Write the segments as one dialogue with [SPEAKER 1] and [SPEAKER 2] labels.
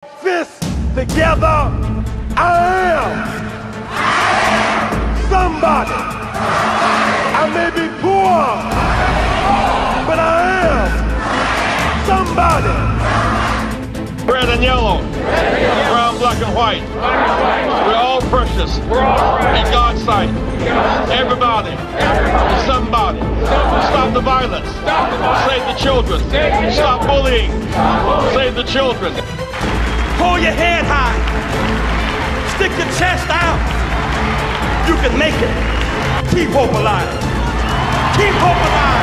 [SPEAKER 1] Fists together, I am somebody. I may be poor, but I am somebody.
[SPEAKER 2] Red and yellow, brown, black, and white. We're all precious in God's sight. Everybody is somebody. Stop the violence. Save the children. Stop bullying. Save the children.
[SPEAKER 1] Hold your head high. Stick your chest out. You can make it. Keep hope alive. Keep hope alive.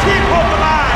[SPEAKER 1] Keep hope alive.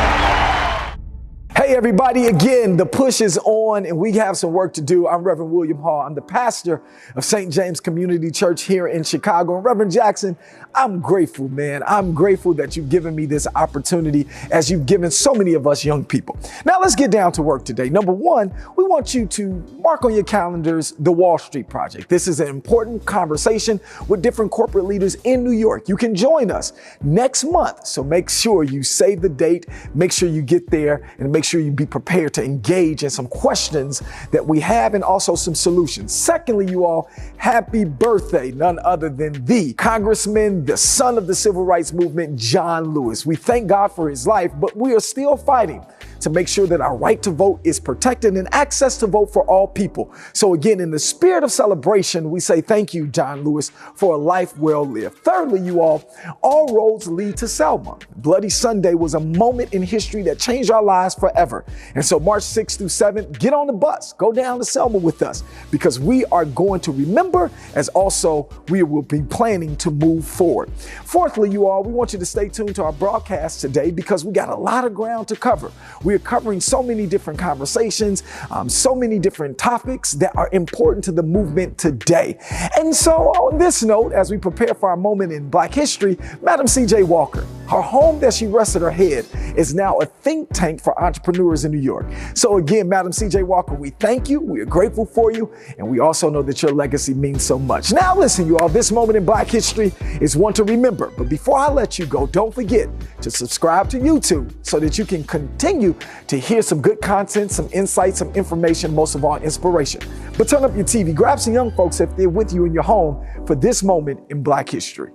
[SPEAKER 3] Hey everybody, again, the push is on and we have some work to do. I'm Reverend William Hall. I'm the pastor of St. James Community Church here in Chicago. And Reverend Jackson, I'm grateful, man. I'm grateful that you've given me this opportunity as you've given so many of us young people. Now let's get down to work today. Number one, we want you to mark on your calendars the Wall Street Project. This is an important conversation with different corporate leaders in New York. You can join us next month. So make sure you save the date, make sure you get there, and make sure you be prepared to engage in some questions that we have and also some solutions. Secondly, you all, happy birthday, none other than the Congressman, the son of the Civil Rights Movement, John Lewis. We thank God for his life, but we are still fighting to make sure that our right to vote is protected and access to vote for all people. So again, in the spirit of celebration, we say thank you, John Lewis, for a life well lived. Thirdly, you all roads lead to Selma. Bloody Sunday was a moment in history that changed our lives forever. And so March 6th through 7th, get on the bus, go down to Selma with us because we are going to remember as also we will be planning to move forward. Fourthly, you all, we want you to stay tuned to our broadcast today because we got a lot of ground to cover. We're covering so many different conversations, so many different topics that are important to the movement today. And so on this note, as we prepare for our moment in Black history, Madam C.J. Walker, her home that she rested her head is now a think tank for entrepreneurs in New York. So again, Madam C.J. Walker, we thank you, we are grateful for you, and we also know that your legacy means so much. Now listen, you all, this moment in Black history is one to remember. But before I let you go, don't forget to subscribe to YouTube so that you can continue to hear some good content, some insights, some information, most of all, inspiration. But turn up your TV, grab some young folks if they're with you in your home for this moment in Black history.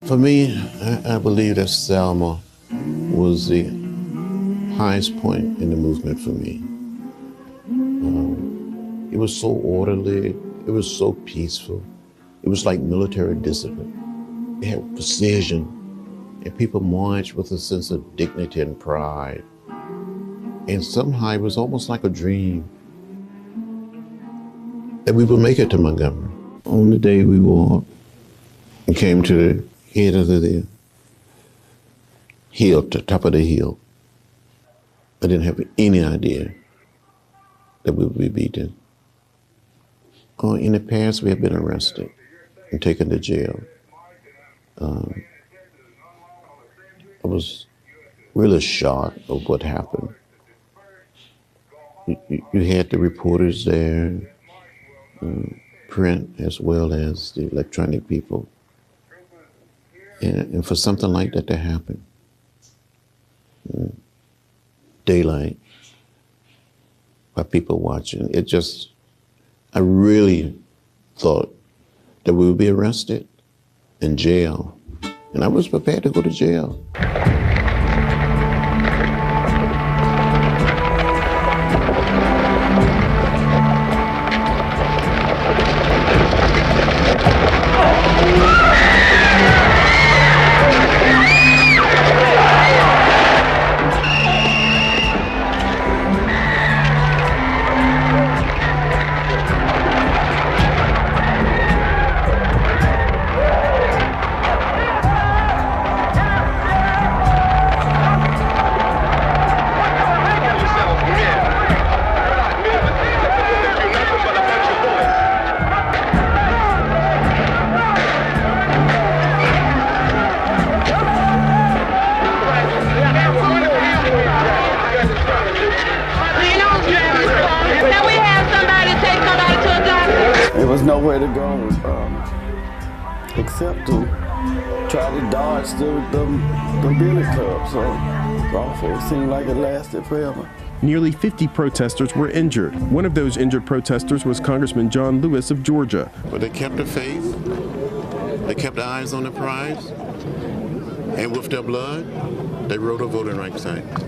[SPEAKER 4] For me, I believe that Selma was the highest point in the movement for me. It was so orderly, it was so peaceful. It was like military discipline. It had precision, and people marched with a sense of dignity and pride. And somehow it was almost like a dream that we would make it to Montgomery. On the day we walked and came to the head of the hill, to the top of the hill, I didn't have any idea that we would be beaten. In the past, we have been arrested and taken to jail. I was really shocked of what happened. You had the reporters there, print as well as the electronic people. And for something like that to happen, daylight, by people watching, I really thought that we would be arrested in jail. And I was prepared to go to jail.
[SPEAKER 5] was nowhere to go except to try to dodge the billy club. So it's awful. It seemed like it lasted forever.
[SPEAKER 6] Nearly 50 protesters were injured. One of those injured protesters was Congressman John Lewis of Georgia.
[SPEAKER 4] But they kept the faith, they kept their eyes on the prize, and with their blood, they wrote a voting rights act.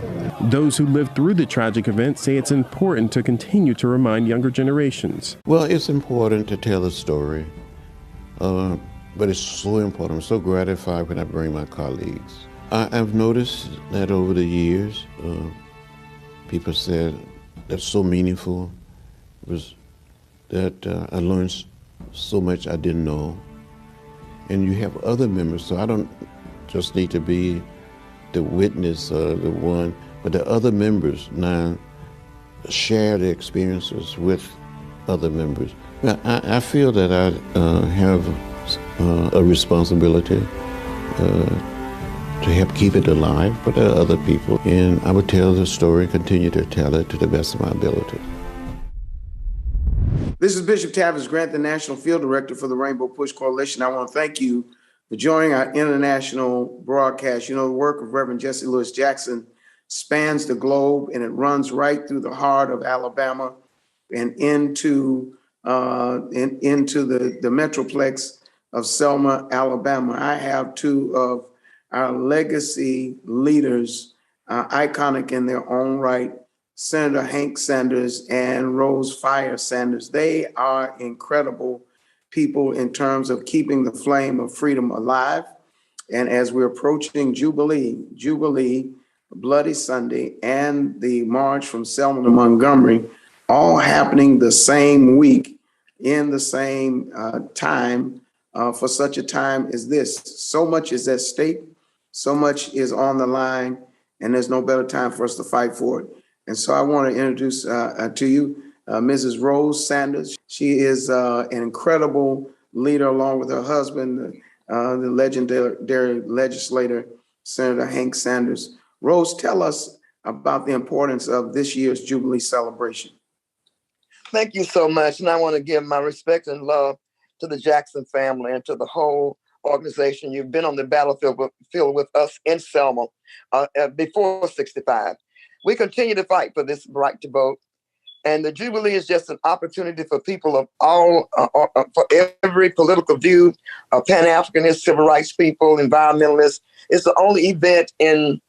[SPEAKER 6] Those who lived through the tragic event say it's important to continue to remind younger generations.
[SPEAKER 4] Well, it's important to tell the story, but it's so important. I'm so gratified when I bring my colleagues. I've noticed that over the years, people said that's so meaningful, was that I learned so much I didn't know. And you have other members, so I don't just need to be the witness or the one, but the other members now share their experiences with other members. I feel that I have a responsibility to help keep it alive, but there are other people. And I would tell the story, continue to tell it to the best of my ability.
[SPEAKER 7] This is Bishop Tavis Grant, the National Field Director for the Rainbow Push Coalition. I want to thank you for joining our international broadcast. You know, the work of Reverend Jesse Lewis Jackson spans the globe, and it runs right through the heart of Alabama and into the metroplex of Selma, Alabama. I have two of our legacy leaders, iconic in their own right, Senator Hank Sanders and Rose Fire Sanders. They are incredible people in terms of keeping the flame of freedom alive. And as we're approaching Jubilee, Bloody Sunday, and the march from Selma to Montgomery, all happening the same week in the same time for such a time as this. So much is at stake, so much is on the line, and there's no better time for us to fight for it. And so I want to introduce to you Mrs. Rose Sanders. She is an incredible leader, along with her husband, the legendary legislator, Senator Hank Sanders. Rose, tell us about the importance of this year's Jubilee celebration.
[SPEAKER 8] Thank you so much. And I want to give my respect and love to the Jackson family and to the whole organization. You've been on the battlefield with us in Selma before 65. We continue to fight for this right to vote. And the Jubilee is just an opportunity for people of all, for every political view, Pan-Africanists, civil rights people, environmentalists. It's the only event in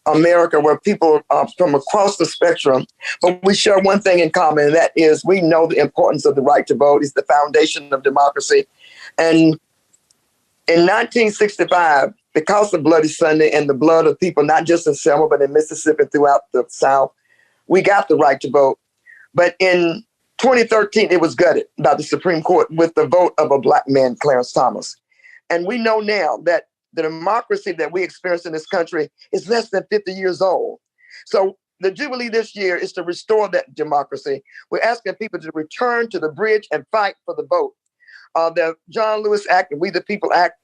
[SPEAKER 8] America where people from across the spectrum, but we share one thing in common, and that is we know the importance of the right to vote. It's the foundation of democracy. And in 1965, because of Bloody Sunday and the blood of people, not just in Selma, but in Mississippi and throughout the South, we got the right to vote. But in 2013, it was gutted by the Supreme Court with the vote of a Black man, Clarence Thomas. And we know now that the democracy that we experience in this country is less than 50 years old. So the Jubilee this year is to restore that democracy. We're asking people to return to the bridge and fight for the vote. The John Lewis Act and We the People Act,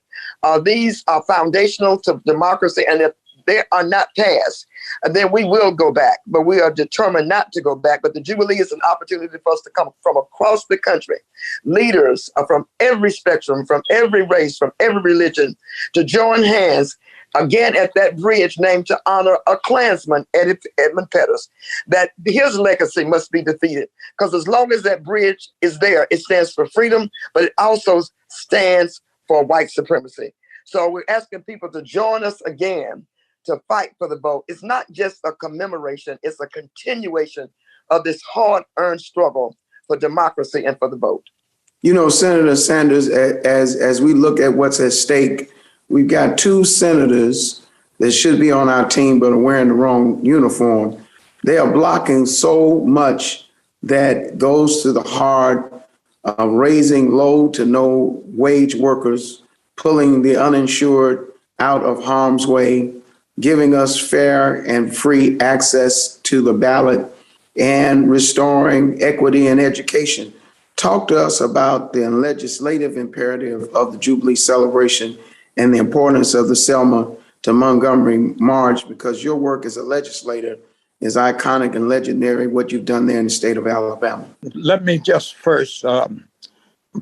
[SPEAKER 8] these are foundational to democracy, and if they are not passed, then we will go back. But we are determined not to go back. But the Jubilee is an opportunity for us to come from across the country, leaders from every spectrum, from every race, from every religion, to join hands again at that bridge named to honor a Klansman, Edmund Pettus, that his legacy must be defeated. Because as long as that bridge is there, it stands for freedom, but it also stands for white supremacy. So we're asking people to join us again to fight for the vote. It's not just a commemoration, it's a continuation of this hard-earned struggle for democracy and for the vote.
[SPEAKER 7] You know, Senator Sanders, as we look at what's at stake, we've got two senators that should be on our team but are wearing the wrong uniform. They are blocking so much that goes to the heart of raising low to no wage workers, pulling the uninsured out of harm's way, giving us fair and free access to the ballot, and restoring equity in education. Talk to us about the legislative imperative of the Jubilee celebration and the importance of the Selma to Montgomery march, because your work as a legislator is iconic and legendary, what you've done there in the state of Alabama.
[SPEAKER 9] Let me just first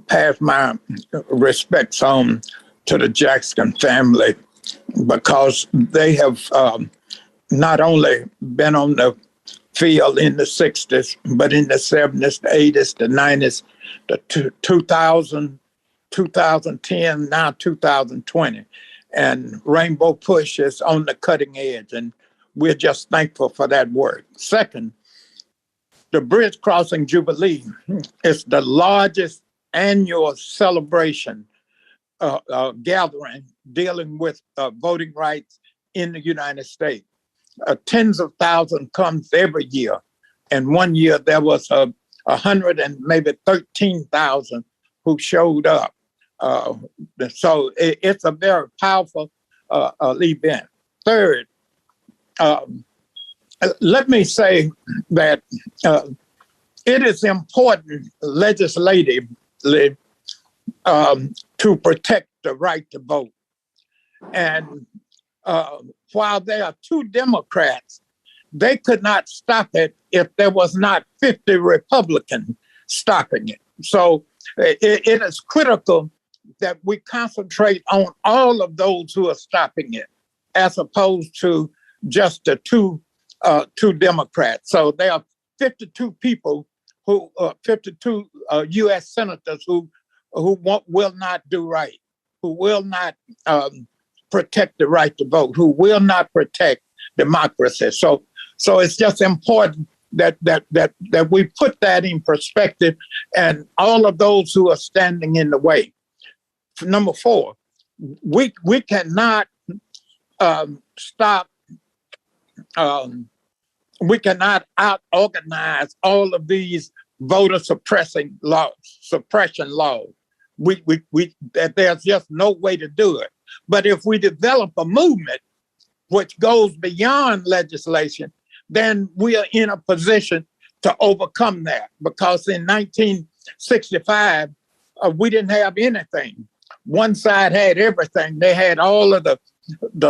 [SPEAKER 9] pass my respects on to the Jackson family, because they have not only been on the field in the 60s, but in the 70s, the 80s, the 90s, the 2000, 2010, now 2020. And Rainbow Push is on the cutting edge, and we're just thankful for that work. Second, the Bridge Crossing Jubilee is the largest annual celebration gathering dealing with voting rights in the United States. Tens of thousands comes every year. And one year there was 100 and maybe 13,000 who showed up. So it's a very powerful event. Third, let me say that it is important legislatively to protect the right to vote. And while there are 2 Democrats, they could not stop it if there was not 50 Republicans stopping it. So it is critical that we concentrate on all of those who are stopping it, as opposed to just the two Democrats. So there are 52 people 52 U.S. senators who will not do right, who will not protect the right to vote, who will not protect democracy. So it's just important that we put that in perspective, and all of those who are standing in the way. Number 4, we cannot stop. We cannot out-organize all of these voter suppression laws. There's just no way to do it. But if we develop a movement which goes beyond legislation, then we are in a position to overcome that. Because in 1965, we didn't have anything. One side had everything. They had all of the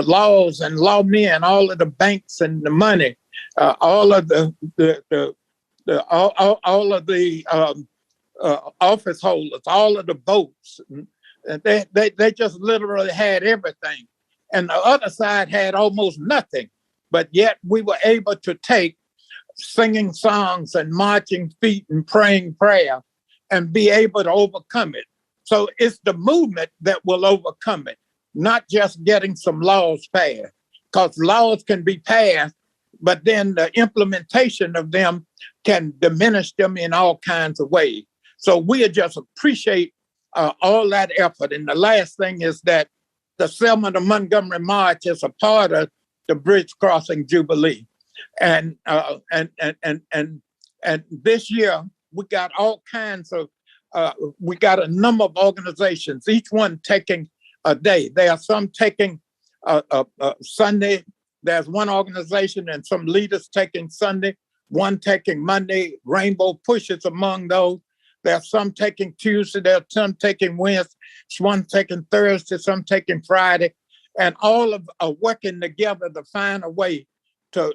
[SPEAKER 9] laws and lawmen, all of the banks and the money, all of the office holders, all of the votes. They just literally had everything. And the other side had almost nothing. But yet we were able to take singing songs and marching feet and praying prayer and be able to overcome it. So it's the movement that will overcome it, not just getting some laws passed, because laws can be passed, but then the implementation of them can diminish them in all kinds of ways. So we just appreciate all that effort. And the last thing is that the Selma to Montgomery March is a part of the Bridge Crossing Jubilee. And this year we got all kinds of, we got a number of organizations, each one taking a day. There are some taking Sunday. There's one organization and some leaders taking Sunday, one taking Monday. Rainbow Push is among those. There are some taking Tuesday, there are some taking Wednesday, some taking Thursday, some taking Friday, and all of are working together to find a way to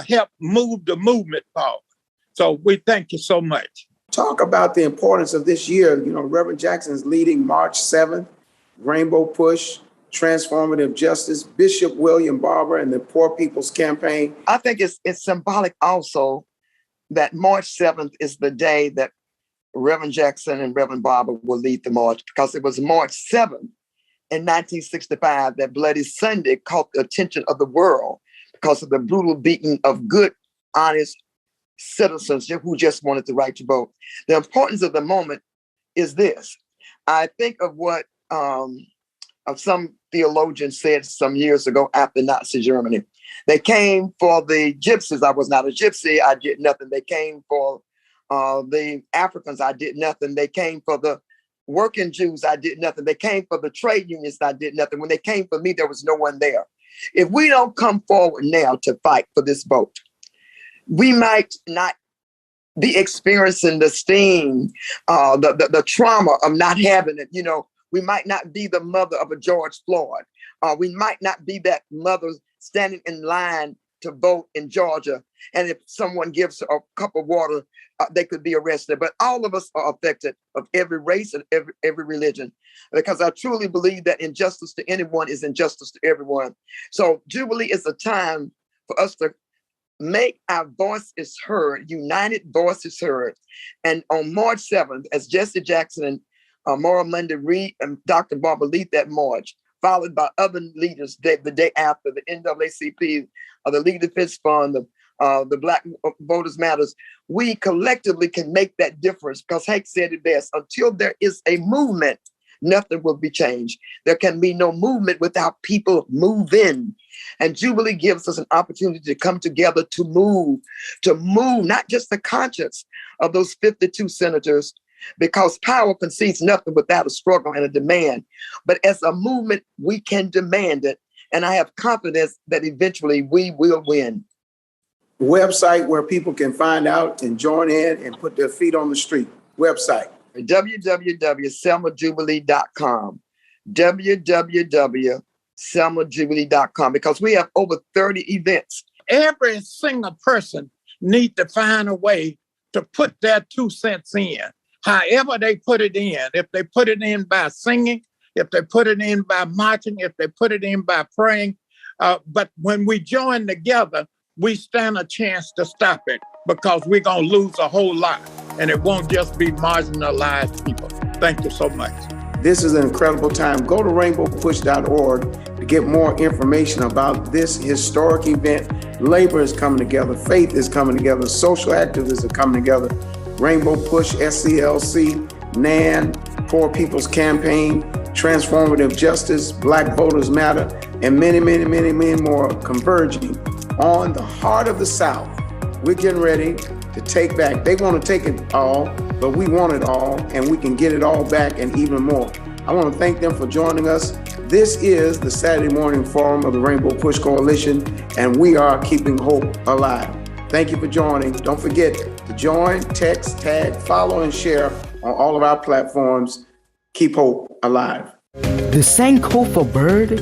[SPEAKER 9] help move the movement forward. So we thank you so much.
[SPEAKER 7] Talk about the importance of this year. You know, Reverend Jackson is leading March 7th, Rainbow Push, Transformative Justice, Bishop William Barber, and the Poor People's Campaign.
[SPEAKER 8] I think it's symbolic also that March 7th is the day that Reverend Jackson and Reverend Barber will lead the march, because it was March 7th in 1965 that Bloody Sunday caught the attention of the world because of the brutal beating of good, honest citizens who just wanted the right to vote. The importance of the moment is this. I think of what some theologian said some years ago after Nazi Germany. They came for the gypsies. I was not a gypsy. I did nothing. They came for the Africans. I did nothing. They came for the working Jews. I did nothing. They came for the trade unions. I did nothing. When they came for me, there was no one there. If we don't come forward now to fight for this vote, we might not be experiencing the sting, the trauma of not having it. You know, we might not be the mother of a George Floyd. We might not be that mother standing in line to vote in Georgia. And if someone gives a cup of water, they could be arrested. But all of us are affected, of every race and every religion, because I truly believe that injustice to anyone is injustice to everyone. So Jubilee is a time for us to make our voices heard, united voices heard. And on March 7th, as Jesse Jackson and Maura Mundy Reed and Dr. Barbara lead that march, followed by other leaders the day after, the NAACP, the Legal Defense Fund, the Black Voters Matters, we collectively can make that difference, because Hank said it best: until there is a movement, nothing will be changed. There can be no movement without people moving. And Jubilee gives us an opportunity to come together to move not just the conscience of those 52 senators, because power concedes nothing without a struggle and a demand. But as a movement, we can demand it. And I have confidence that eventually we will win.
[SPEAKER 7] Website where people can find out and join in and put their feet on the street. Website.
[SPEAKER 8] www.selmajubilee.com. www.selmajubilee.com, because we have over 30 events.
[SPEAKER 9] Every single person needs to find a way to put their 2 cents in, however they put it in. If they put it in by singing, if they put it in by marching, if they put it in by praying. But when we join together, we stand a chance to stop it, because we're going to lose a whole lot. And it won't just be marginalized people. Thank you so much.
[SPEAKER 7] This is an incredible time. Go to rainbowpush.org to get more information about this historic event. Labor is coming together. Faith is coming together. Social activists are coming together. Rainbow Push, SCLC, NAN, Poor People's Campaign, Transformative Justice, Black Voters Matter, and many, many, many, many more converging on the heart of the South. We're getting ready to take back. They want to take it all, but we want it all, and we can get it all back and even more. I want to thank them for joining us. This is the Saturday morning forum of the Rainbow Push Coalition, and we are keeping hope alive. Thank you for joining. Don't forget to join, text, tag, follow, and share on all of our platforms. Keep hope alive.
[SPEAKER 10] The Sankofa bird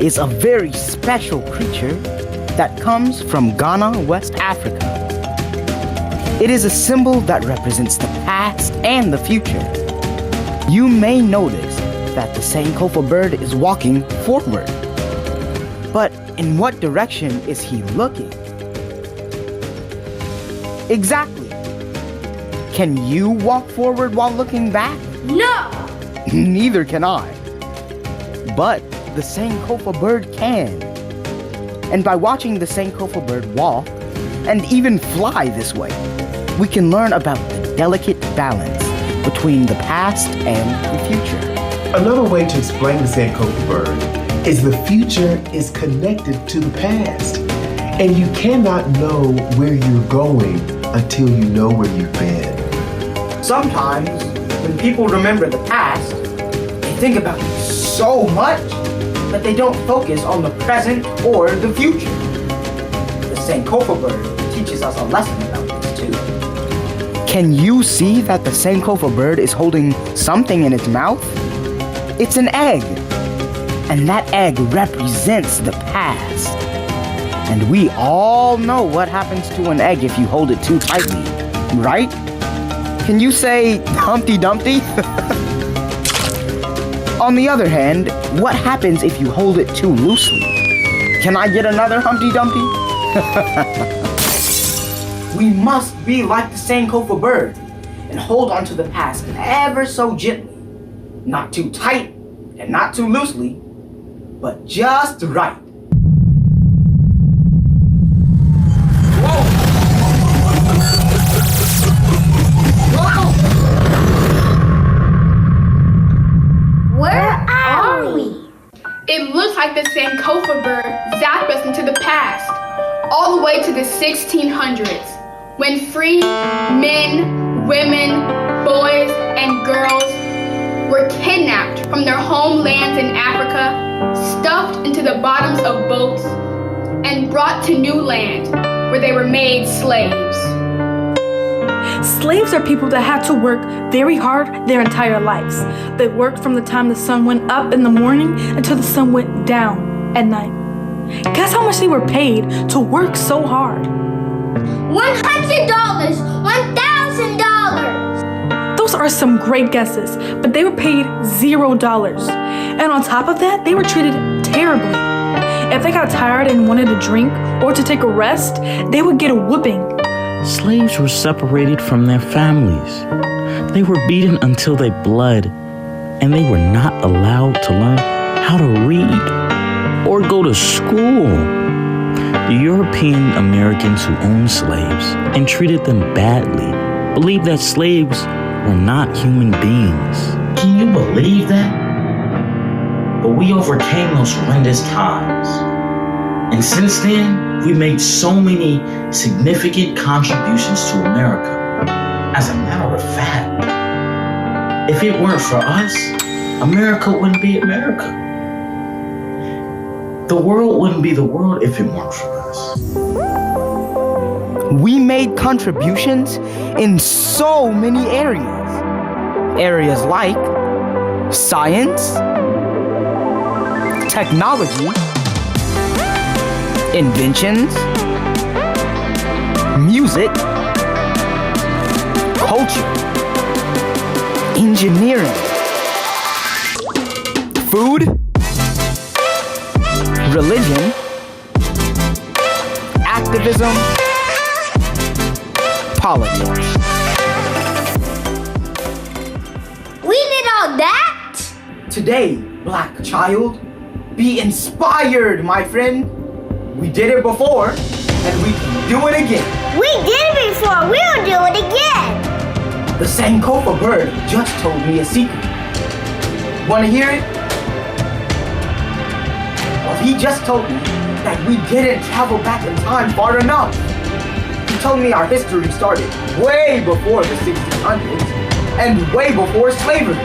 [SPEAKER 10] is a very special creature that comes from Ghana, West Africa. It is a symbol that represents the past and the future. You may notice that the Sankofa bird is walking forward. But in what direction is he looking? Exactly. Can you walk forward while looking back?
[SPEAKER 11] No!
[SPEAKER 10] Neither can I. But the Sankofa bird can. And by watching the Sankofa bird walk, and even fly this way, we can learn about the delicate balance between the past and the future.
[SPEAKER 12] Another way to explain the Sankofa bird is the future is connected to the past. And you cannot know where you're going until you know where you've been.
[SPEAKER 10] Sometimes, when people remember the past, they think about it so much that they don't focus on the present or the future. The Sankofa bird teaches us a lesson about this too. Can you see that the Sankofa bird is holding something in its mouth? It's an egg. And that egg represents the past. And we all know what happens to an egg if you hold it too tightly, right? Can you say Humpty Dumpty? On the other hand, what happens if you hold it too loosely? Can I get another Humpty Dumpty? We must be like the Sankofa bird and hold on to the past ever so gently. Not too tight and not too loosely, but just right.
[SPEAKER 11] Where are we?
[SPEAKER 13] It looks like the Sankofa bird zapped us into the past, all the way to the 1600s, when free men, women, boys, and girls were kidnapped from their homelands in Africa, stuffed into the bottoms of boats, and brought to new land where they were made slaves.
[SPEAKER 14] Slaves are people that had to work very hard their entire lives. They worked from the time the sun went up in the morning until the sun went down at night. Guess how much they were paid to work so hard?
[SPEAKER 11] $100, $1,000.
[SPEAKER 14] Those are some great guesses, but they were paid $0. And on top of that, they were treated terribly. If they got tired and wanted a drink or to take a rest, they would get a whooping.
[SPEAKER 15] Slaves were separated from their families. They were beaten until they bled, and they were not allowed to learn how to read or go to school. The European Americans who owned slaves and treated them badly believed that slaves were not human beings. Can you believe that? But we overcame those horrendous times. And since then, we made so many significant contributions to America. As a matter of fact, if it weren't for us, America wouldn't be America. The world wouldn't be the world if it weren't for us.
[SPEAKER 10] We made contributions in so many areas. Areas like science, technology, inventions, music, culture, engineering, food, religion, activism, politics.
[SPEAKER 11] We did all that?
[SPEAKER 10] Today, black child, be inspired, my friend. We did it before, and we can do it again.
[SPEAKER 11] We did it before, we'll do it again.
[SPEAKER 10] The Sankofa bird just told me a secret. Wanna hear it? Well, he just told me that we didn't travel back in time far enough. He told me our history started way before the 1600s and way before slavery.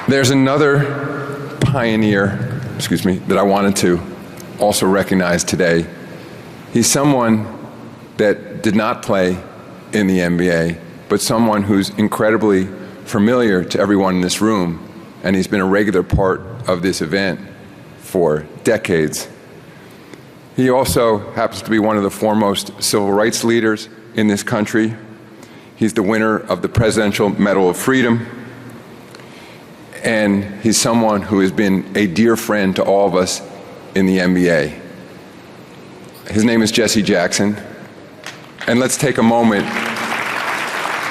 [SPEAKER 16] There's another pioneer, that I wanted to also recognize today. He's someone that did not play in the NBA, but someone who's incredibly familiar to everyone in this room, and he's been a regular part of this event for decades. He also happens to be one of the foremost civil rights leaders in this country. He's the winner of the Presidential Medal of Freedom. And he's someone who has been a dear friend to all of us in the NBA. His name is Jesse Jackson. And let's take a moment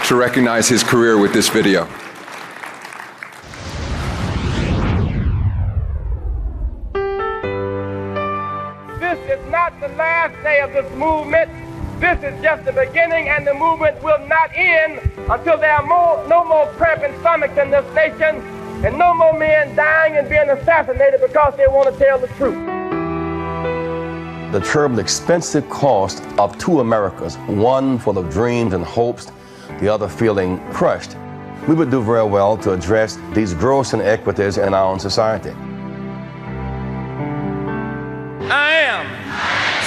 [SPEAKER 16] to recognize his career with this video.
[SPEAKER 17] This is not the last day of this movement. This is just the beginning, and the movement will not end until there are no more cramping stomachs in this nation, and no more men dying and being assassinated because they want to tell the truth.
[SPEAKER 18] The terribly expensive cost of two Americas, one full of dreams and hopes, the other feeling crushed. We would do very well to address these gross inequities in our own society.
[SPEAKER 17] I am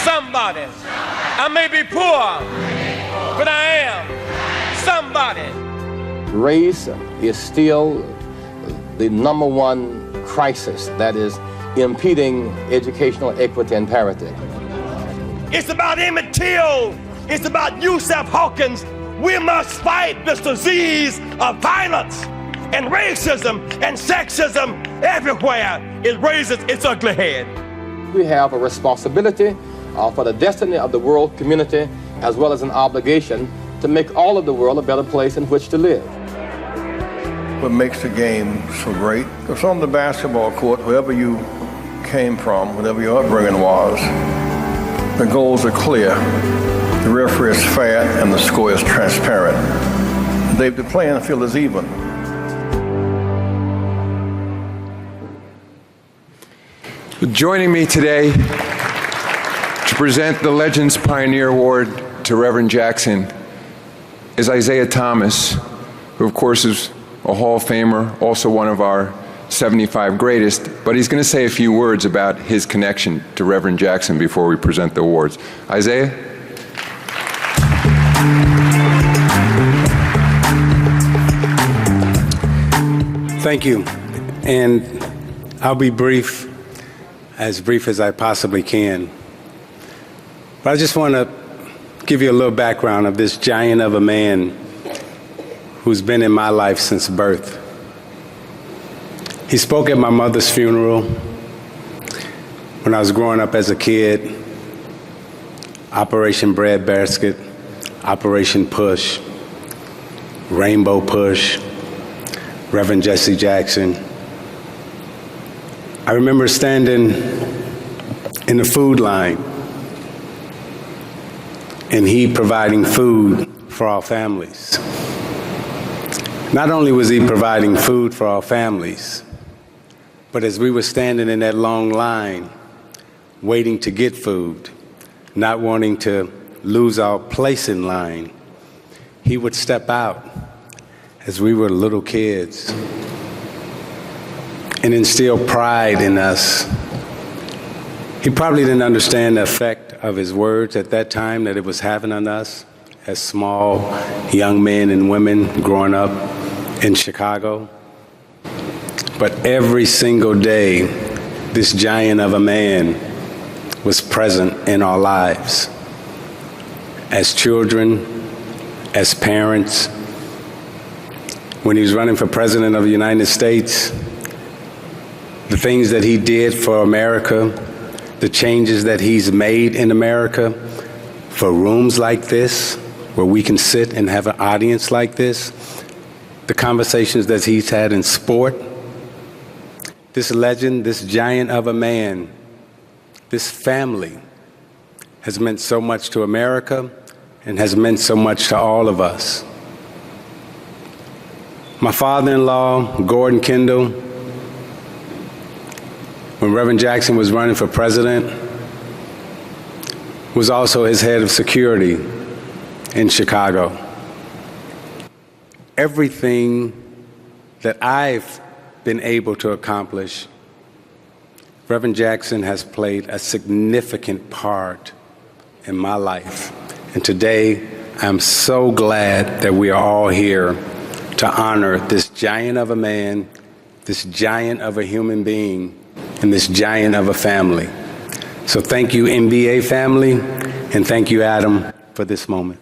[SPEAKER 17] somebody. I may be poor, but I am somebody.
[SPEAKER 18] Race is still the number one crisis that is impeding educational equity and parity.
[SPEAKER 1] It's about Emmett Till. It's about Yusuf Hawkins. We must fight this disease of violence and racism and sexism everywhere. It raises its ugly head.
[SPEAKER 18] We have a responsibility for the destiny of the world community, as well as an obligation to make all of the world a better place in which to live.
[SPEAKER 19] What makes the game so great? It's on the basketball court, wherever you came from, whatever your upbringing was, the goals are clear, the referee is fair, and the score is transparent. The playing field is even.
[SPEAKER 16] Joining me today to present the Legends Pioneer Award to Reverend Jackson is Isaiah Thomas, who of course is a Hall of Famer, also one of our 75 greatest, but he's going to say a few words about his connection to Reverend Jackson before we present the awards. Isaiah?
[SPEAKER 20] Thank you, and I'll be brief as I possibly can. But I just want to give you a little background of this giant of a man who's been in my life since birth. He spoke at my mother's funeral when I was growing up as a kid. Operation Breadbasket, Operation Push, Rainbow Push, Reverend Jesse Jackson. I remember standing in the food line and he providing food for our families. Not only was he providing food for our families, but as we were standing in that long line, waiting to get food, not wanting to lose our place in line, he would step out as we were little kids and instill pride in us. He probably didn't understand the effect of his words at that time that it was having on us as small young men and women growing up in Chicago. But every single day, this giant of a man was present in our lives. As children, as parents, when he was running for president of the United States, the things that he did for America, the changes that he's made in America, for rooms like this, where we can sit and have an audience like this, the conversations that he's had in sport, this legend, this giant of a man, this family has meant so much to America and has meant so much to all of us. My father-in-law, Gordon Kendall, when Reverend Jackson was running for president, was also his head of security in Chicago. Everything that I've been able to accomplish, Reverend Jackson has played a significant part in my life. And today, I'm so glad that we are all here to honor this giant of a man, this giant of a human being, and this giant of a family. So thank you, NBA family, and thank you, Adam, for this moment.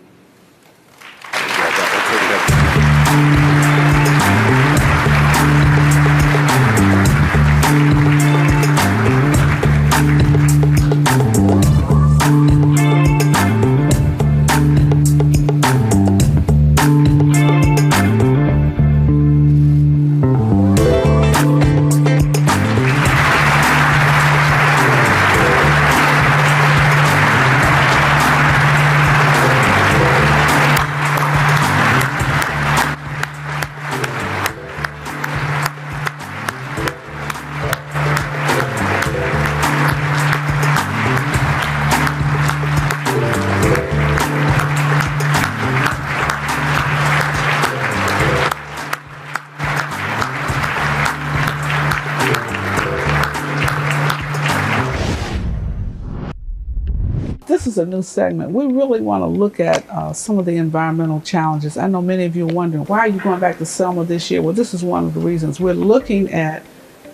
[SPEAKER 21] This is a new segment. We really want to look at some of the environmental challenges. I know many of you are wondering, why are you going back to Selma this year? Well, this is one of the reasons. We're looking at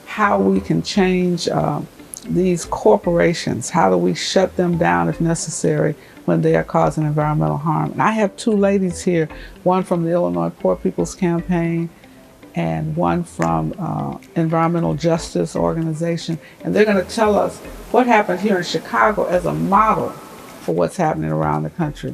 [SPEAKER 21] how we can change these corporations. How do we shut them down if necessary when they are causing environmental harm? And I have two ladies here, one from the Illinois Poor People's Campaign and one from Environmental Justice Organization. And they're going to tell us what happened here in Chicago as a model for what's happening around the country.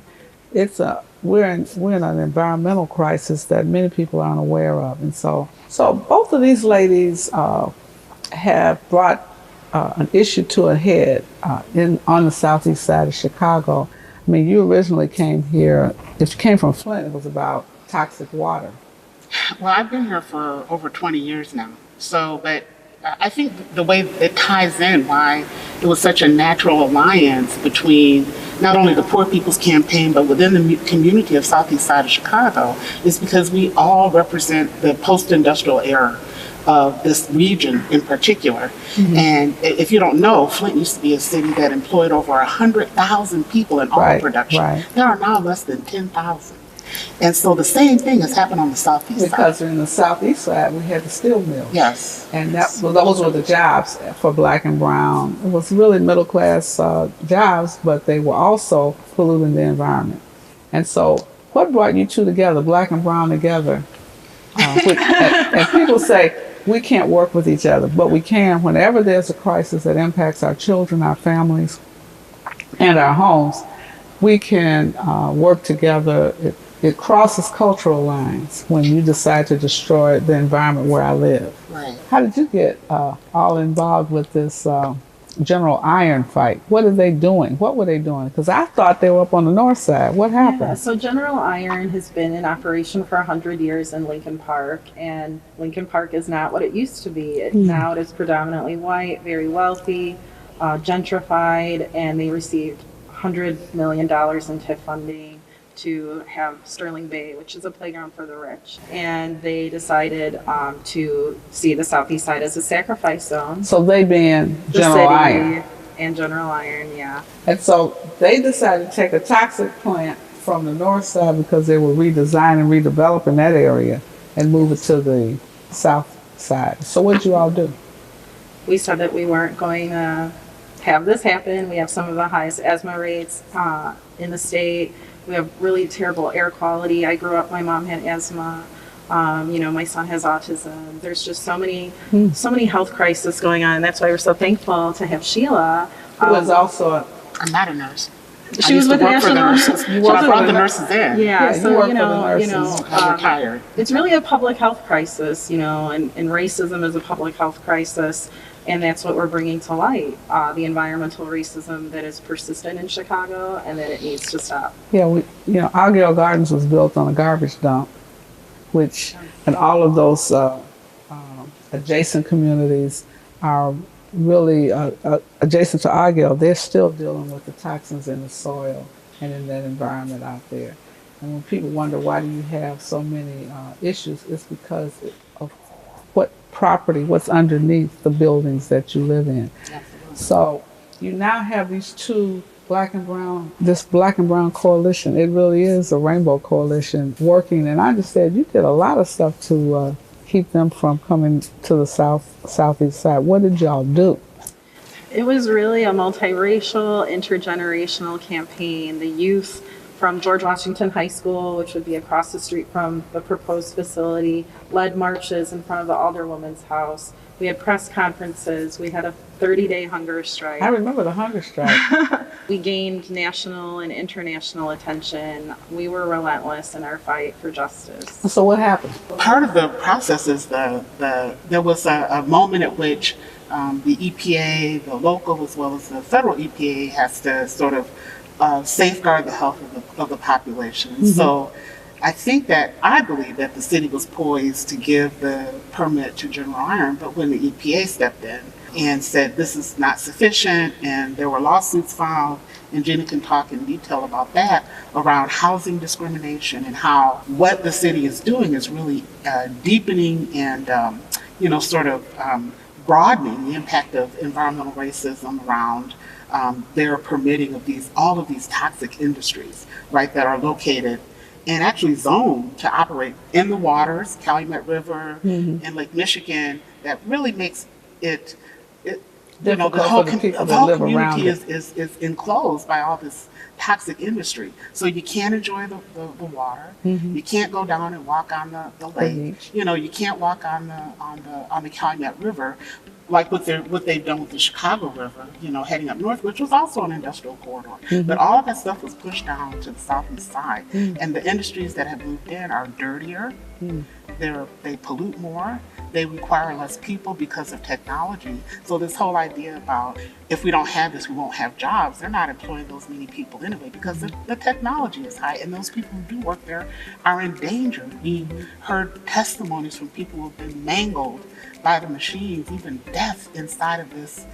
[SPEAKER 21] We're in an environmental crisis that many people aren't aware of. And so both of these ladies have brought an issue to a head on the southeast side of Chicago. I mean, you originally came here, if you came from Flint, it was about toxic water.
[SPEAKER 22] Well, I've been here for over 20 years now. But
[SPEAKER 2] I think the way it ties in why it was such a natural alliance between not only the Poor People's Campaign, but within the community of Southeast Side of Chicago, is because we all represent the post-industrial era of this region in particular.
[SPEAKER 21] Mhm.
[SPEAKER 2] And if you don't know, Flint used to be a city that employed over 100,000 people in auto production.
[SPEAKER 21] right.
[SPEAKER 2] There are now less than 10,000. And so the same thing has happened on the Southeast side.
[SPEAKER 21] Because in the Southeast side, we had the steel mills.
[SPEAKER 2] Yes.
[SPEAKER 21] And those were the jobs for Black and Brown. It was really middle class jobs, but they were also polluting the environment. And so what brought you two together, Black and Brown together? And people say, we can't work with each other, but we can whenever there's a crisis that impacts our children, our families, and our homes. We can work together. It crosses cultural lines when you decide to destroy the environment where I live.
[SPEAKER 2] Right.
[SPEAKER 21] How did you get all involved with this General Iron fight? What are they doing? What were they doing? Because I thought they were up on the north side. What happened?
[SPEAKER 22] Yeah, so General Iron has been in operation for 100 years in Lincoln Park, and Lincoln Park is not what it used to be. Now it is predominantly white, very wealthy, gentrified, and they received $100 million in TIF funding to have Sterling Bay, which is a playground for the rich. And they decided to see the Southeast side as a sacrifice zone.
[SPEAKER 21] So they being
[SPEAKER 22] The
[SPEAKER 21] General
[SPEAKER 22] city
[SPEAKER 21] Iron.
[SPEAKER 22] And General Iron, yeah.
[SPEAKER 21] And so they decided to take a toxic plant from the north side because they were redesigning, redeveloping that area and move it to the south side. So what did you all do?
[SPEAKER 22] We said that we weren't going to have this happen. We have some of the highest asthma rates in the state. We have really terrible air quality. I grew up, my mom had asthma. My son has autism. There's just so many health crises going on. And that's why we're so thankful to have Sheila.
[SPEAKER 21] Who was also
[SPEAKER 2] I'm not a nurse.
[SPEAKER 22] She was with the
[SPEAKER 2] for the
[SPEAKER 22] National.
[SPEAKER 2] nurses. So I brought the nurses in.
[SPEAKER 22] Yeah, so
[SPEAKER 2] I'm retired.
[SPEAKER 22] It's really a public health crisis, and racism is a public health crisis. And that's what we're bringing to light, the environmental racism that is persistent in Chicago and that it needs to stop.
[SPEAKER 21] Yeah, Argyle Gardens was built on a garbage dump, and all of those adjacent communities are really adjacent to Argyle. They're still dealing with the toxins in the soil and in that environment out there. And when people wonder why do you have so many issues, it's because of what's underneath the buildings that you live in.
[SPEAKER 2] Absolutely.
[SPEAKER 21] So you now have these two this Black and Brown coalition. It really is a rainbow coalition working, and I understand you did a lot of stuff to keep them from coming to the southeast side. What did y'all do?
[SPEAKER 22] It was really a multiracial, intergenerational campaign. The youth from George Washington High School, which would be across the street from the proposed facility, led marches in front of the Alderwoman's house. We had press conferences. We had a 30-day hunger strike.
[SPEAKER 21] I remember the hunger strike.
[SPEAKER 22] We gained national and international attention. We were relentless in our fight for justice.
[SPEAKER 21] So what happened?
[SPEAKER 2] Part of the process is there was a moment at which the EPA, the local as well as the federal EPA, has to sort of safeguard the health of the population.
[SPEAKER 21] Mm-hmm.
[SPEAKER 2] So I believe that the city was poised to give the permit to General Iron, but when the EPA stepped in and said this is not sufficient, and there were lawsuits filed, and Jenny can talk in detail about that, around housing discrimination and how what the city is doing is really deepening and broadening the impact of environmental racism around their permitting of all of these toxic industries, right, that are located and actually zoned to operate in the waters, Calumet River, and Lake Michigan. That really makes it the whole community is enclosed by all this toxic industry. So you can't enjoy the water.
[SPEAKER 21] Mm-hmm.
[SPEAKER 2] You can't go down and walk on the lake. You can't walk on the Calumet River, like what they've done with the Chicago River, heading up north, which was also an industrial corridor.
[SPEAKER 21] Mm-hmm.
[SPEAKER 2] But all of that stuff was pushed down to the southeast side. And the industries that have moved in are dirtier. They pollute more. They require less people because of technology. So this whole idea about if we don't have this, we won't have jobs. They're not employing those many people anyway because the technology is high, and those people who do work there are in danger. We heard testimonies from people who have been mangled by the machines, even death inside of this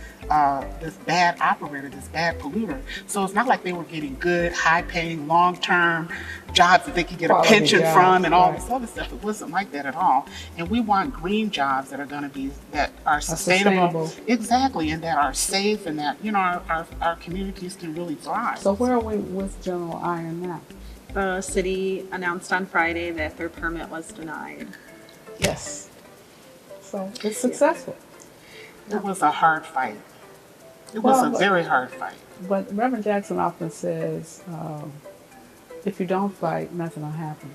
[SPEAKER 2] this bad operator, this bad polluter. So it's not like they were getting good, high-paying, long-term jobs that they could get a pension from and all this other stuff. It wasn't like that at all. And we want green jobs that are going to be, that are sustainable. Exactly, and that are safe, and that, you know, our communities can really thrive.
[SPEAKER 21] So where are we with General Iron now?
[SPEAKER 22] The city announced on Friday that their permit was denied.
[SPEAKER 21] Yes. So it's successful.
[SPEAKER 2] It was a hard fight. It was a very hard fight.
[SPEAKER 21] But Reverend Jackson often says, if you don't fight, nothing will happen.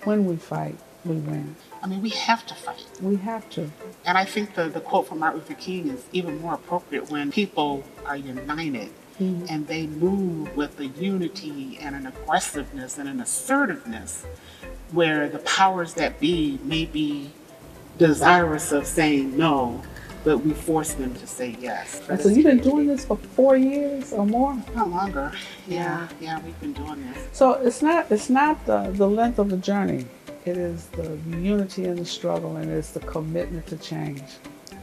[SPEAKER 21] When we fight, we win.
[SPEAKER 2] I mean, we have to fight.
[SPEAKER 21] We have to.
[SPEAKER 2] And I think the quote from Martin Luther King is even more appropriate when people are united and they move with a unity and an aggressiveness and an assertiveness where the powers that be may be desirous of saying no, but we force them to say yes.
[SPEAKER 21] And so you've been doing this for 4 years or more?
[SPEAKER 2] Not longer. Yeah, we've been doing this.
[SPEAKER 21] So it's not the length of the journey. It is the unity in the struggle, and it's the commitment to change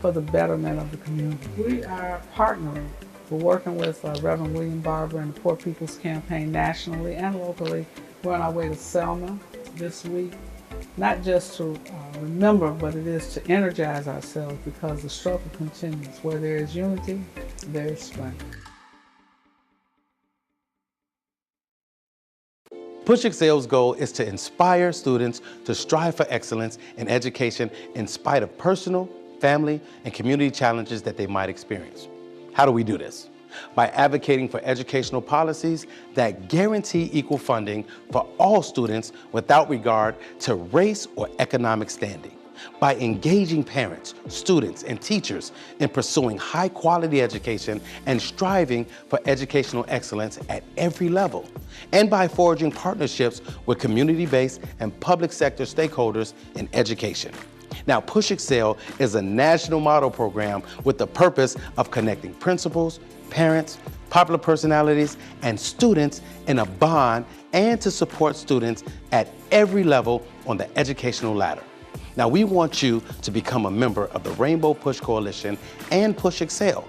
[SPEAKER 21] for the betterment of the community. We are partnering. We're working with Reverend William Barber and the Poor People's Campaign nationally and locally. We're on our way to Selma this week. Not just to remember, but it is to energize ourselves, because the struggle continues. Where there is unity, there is strength.
[SPEAKER 3] Push Excel's goal is to inspire students to strive for excellence in education in spite of personal, family, and community challenges that they might experience. How do we do this? By advocating for educational policies that guarantee equal funding for all students without regard to race or economic standing. By engaging parents, students, and teachers in pursuing high-quality education and striving for educational excellence at every level. And by forging partnerships with community-based and public sector stakeholders in education. Now, Push Excel is a national model program with the purpose of connecting principals, parents, popular personalities, and students in a bond, and to support students at every level on the educational ladder. Now, we want you to become a member of the Rainbow Push Coalition and Push Excel.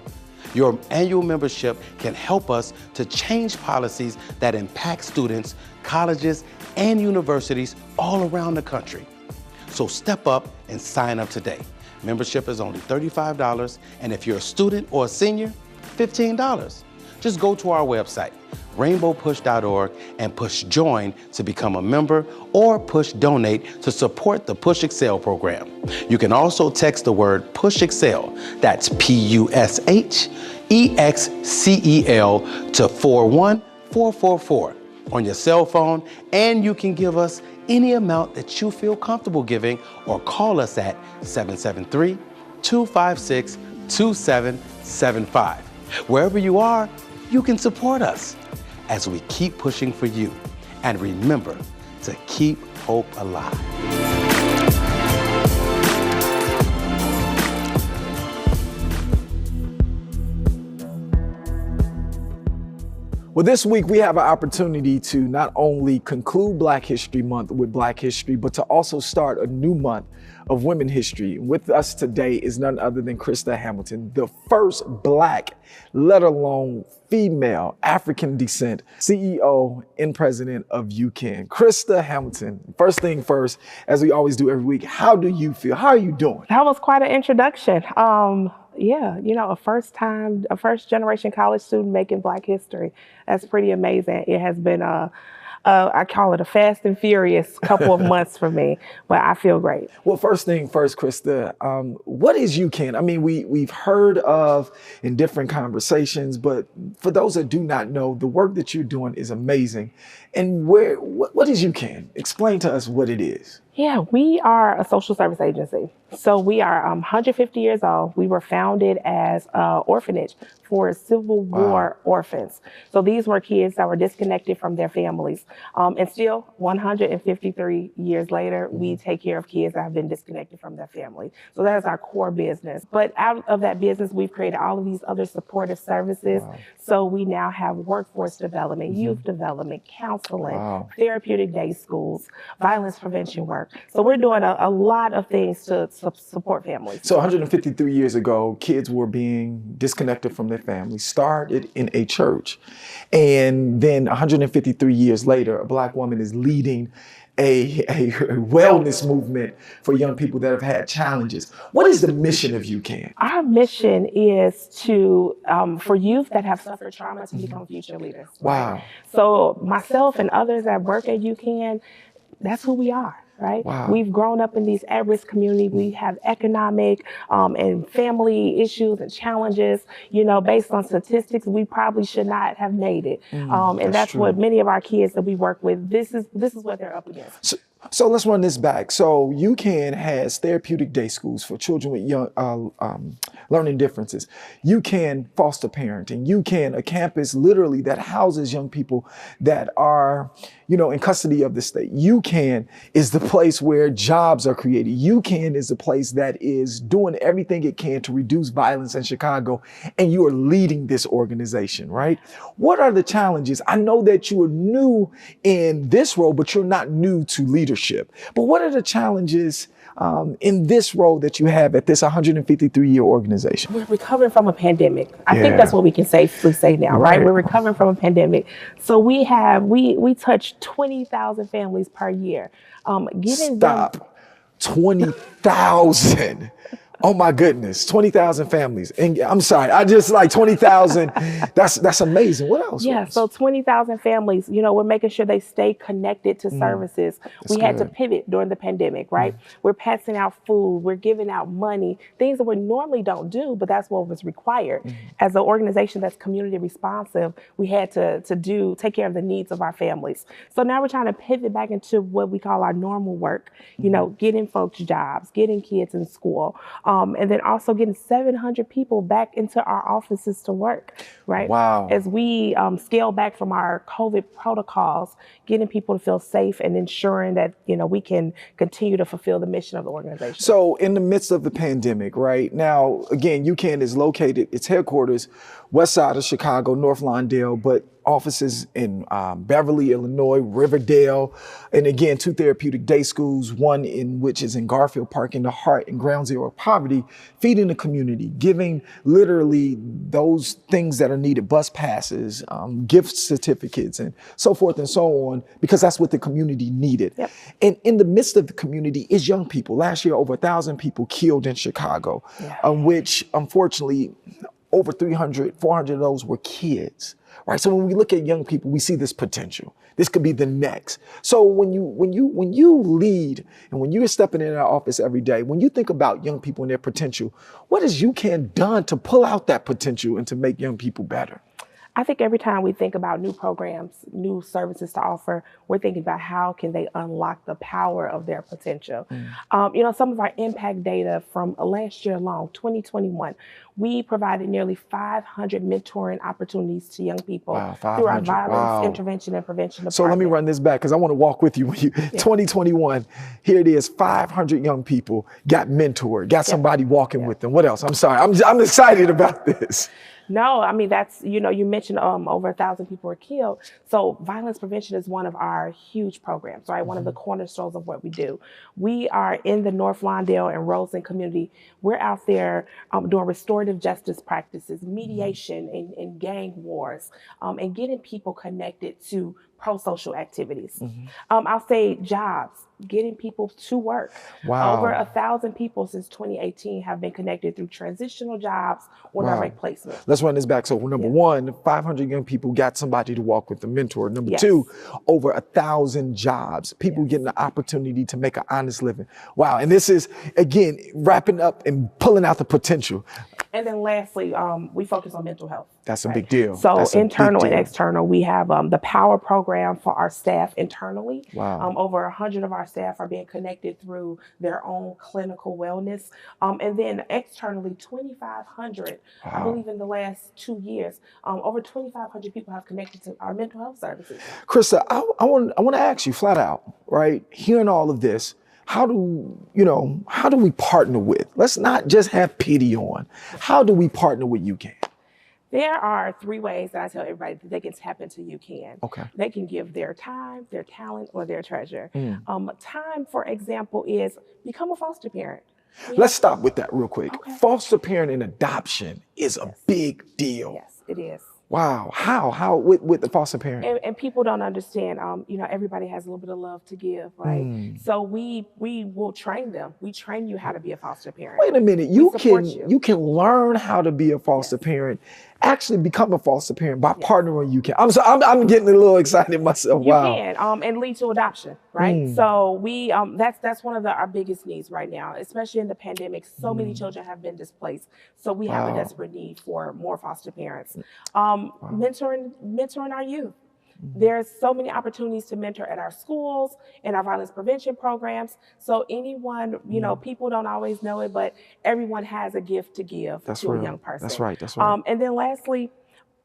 [SPEAKER 3] Your annual membership can help us to change policies that impact students, colleges, and universities all around the country. So step up and sign up today. Membership is only $35, and if you're a student or a senior, $15. Just go to our website, rainbowpush.org, and push join to become a member, or push donate to support the Push Excel program. You can also text the word Push Excel, that's PUSHEXCEL, to 41444 on your cell phone, and you can give us any amount that you feel comfortable giving, or call us at 773-256-2775. Wherever you are, you can support us as we keep pushing for you. And remember to keep hope alive.
[SPEAKER 5] Well, this week we have an opportunity to not only conclude Black History Month with Black History, but to also start a new month of Women History. With us today is none other than Krista Hamilton, the first Black, let alone female, African descent CEO and president of Ucan. Krista Hamilton, first thing first, as we always do every week, how do you feel? How are you doing?
[SPEAKER 23] That was quite an introduction. Yeah, you know, a first generation college student making Black history. That's pretty amazing. It has been I call it a fast and furious couple of months for me, but I feel great.
[SPEAKER 5] Well, first thing first, Krista, what is Ucan? I mean, we've heard of in different conversations, but for those that do not know, the work that you're doing is amazing. And what is Ucan? Explain to us what it is.
[SPEAKER 23] Yeah, we are a social service agency. So we are 150 years old. We were founded as an orphanage for Civil War orphans. So these were kids that were disconnected from their families. And still, 153 years later, we take care of kids that have been disconnected from their family. So that is our core business. But out of that business, we've created all of these other supportive services. So we now have workforce development, youth development, counseling, therapeutic day schools, violence prevention work. So we're doing a lot of things to support families.
[SPEAKER 5] So 153 years ago, kids were being disconnected from their families, started in a church. And then 153 years later, a Black woman is leading a wellness movement for young people that have had challenges. What is the mission of Ucan?
[SPEAKER 23] Our mission is to, for youth that have suffered trauma to become future leaders.
[SPEAKER 5] Wow.
[SPEAKER 23] Right? So myself and others that work at Ucan, that's who we are. Right?
[SPEAKER 5] Wow.
[SPEAKER 23] We've grown up in these at-risk communities. We have economic and family issues and challenges. You know, based on statistics, we probably should not have made it. And that's what many of our kids that we work with, this is what they're up against.
[SPEAKER 5] So let's run this back. So Ucan has therapeutic day schools for children with young learning differences. Ucan foster parenting. Ucan, a campus literally that houses young people that are, you know, in custody of the state. Ucan is the place where jobs are created. Ucan is the place that is doing everything it can to reduce violence in Chicago. And you are leading this organization, right? What are the challenges? I know that you are new in this role, but you're not new to leadership. But what are the challenges in this role that you have at this 153-year organization?
[SPEAKER 23] We're recovering from a pandemic. I think that's what we can safely say now, right? We're recovering from a pandemic. So we touch 20,000 families per year.
[SPEAKER 5] Stop. 20,000. Oh my goodness, 20,000 families. And I'm sorry, I just like 20,000. That's amazing. What else?
[SPEAKER 23] Yeah, so 20,000 families, you know, we're making sure they stay connected to services. We had to pivot during the pandemic, right? We're passing out food, we're giving out money, things that we normally don't do, but that's what was required. As an organization that's community responsive, we had to take care of the needs of our families. So now we're trying to pivot back into what we call our normal work, you know, getting folks jobs, getting kids in school, and then also getting 700 people back into our offices to work, right?
[SPEAKER 5] Wow.
[SPEAKER 23] As we scale back from our COVID protocols, getting people to feel safe and ensuring that, you know, we can continue to fulfill the mission of the organization.
[SPEAKER 5] So in the midst of the pandemic, right now, again, Ucan is located, its headquarters, west side of Chicago, North Lawndale, but offices in Beverly, Illinois, Riverdale, and again, 2 therapeutic day schools, one in which is in Garfield Park in the heart and ground zero of poverty, feeding the community, giving literally those things that are needed, bus passes, gift certificates, and so forth and so on, because that's what the community needed. And in the midst of the community is young people. Last year, over 1,000 people killed in Chicago, which unfortunately, over 300, 400 of those were kids. Right. So when we look at young people, we see this potential. This could be the next. So when you lead and when you're stepping in our office every day, when you think about young people and their potential, what has Ucan done to pull out that potential and to make young people better?
[SPEAKER 23] I think every time we think about new programs, new services to offer, we're thinking about how can they unlock the power of their potential. You know, some of our impact data from last year alone, 2021, we provided nearly 500 mentoring opportunities to young people through our violence intervention and prevention department.
[SPEAKER 5] So let me run this back because I want to walk with you. 2021, here it is, 500 young people got mentored, got somebody walking with them. What else? I'm sorry, I'm excited about this.
[SPEAKER 23] No, I mean, that's, you know, you mentioned over 1,000 people were killed. So violence prevention is one of our huge programs, right? One of the cornerstones of what we do. We are in the North Lawndale and Roseland community. We're out there doing restorative justice practices, mediation in gang wars, and getting people connected to pro-social activities. I'll say jobs, getting people to work. Over 1,000 people since 2018 have been connected through transitional jobs or direct placement.
[SPEAKER 5] Let's run this back. So number one, 500 young people got somebody to walk with the mentor. Number two, over 1,000 jobs, people getting the opportunity to make an honest living. Wow. And this is, again, wrapping up and pulling out the potential.
[SPEAKER 23] And then lastly, we focus on mental health.
[SPEAKER 5] That's a big deal.
[SPEAKER 23] So
[SPEAKER 5] That's a
[SPEAKER 23] internal
[SPEAKER 5] big
[SPEAKER 23] and
[SPEAKER 5] deal.
[SPEAKER 23] external, we have the Power program for our staff internally.
[SPEAKER 5] Wow.
[SPEAKER 23] Over 100 of our staff are being connected through their own clinical wellness. And then externally, 2,500, I
[SPEAKER 5] Wow.
[SPEAKER 23] believe in the last 2 years, over 2,500 people have connected to our mental health services.
[SPEAKER 5] Krista, I want to ask you flat out, right? Hearing all of this, how do we partner with? Let's not just have pity on. How do we partner with Ucan?
[SPEAKER 23] There are 3 ways that I tell everybody that they can tap into Ucan.
[SPEAKER 5] Okay.
[SPEAKER 23] They can give their time, their talent, or their treasure.
[SPEAKER 5] Mm.
[SPEAKER 23] Time, for example, is become a foster parent.
[SPEAKER 5] Let's stop with that real quick.
[SPEAKER 23] Okay.
[SPEAKER 5] Foster parent and adoption is a big deal.
[SPEAKER 23] Yes, it is.
[SPEAKER 5] Wow. How with the foster parent?
[SPEAKER 23] And people don't understand, everybody has a little bit of love to give, right?
[SPEAKER 5] Mm.
[SPEAKER 23] So we will train them. We train you how to be a foster parent.
[SPEAKER 5] Wait a minute.
[SPEAKER 23] We
[SPEAKER 5] You
[SPEAKER 23] support
[SPEAKER 5] can learn how to be a foster parent, actually become a foster parent by partnering with Ucan. I'm getting a little excited myself.
[SPEAKER 23] You
[SPEAKER 5] Wow.
[SPEAKER 23] can, and lead to adoption, right?
[SPEAKER 5] Mm.
[SPEAKER 23] So we that's one of our biggest needs right now, especially in the pandemic. So many children have been displaced, so we have a
[SPEAKER 5] Wow.
[SPEAKER 23] desperate need for more foster parents. Mentoring our youth. There's so many opportunities to mentor at our schools and our violence prevention programs. So anyone, people don't always know it, but everyone has a gift to give
[SPEAKER 5] That's
[SPEAKER 23] to
[SPEAKER 5] real.
[SPEAKER 23] a young person.
[SPEAKER 5] That's right. That's right.
[SPEAKER 23] And then lastly,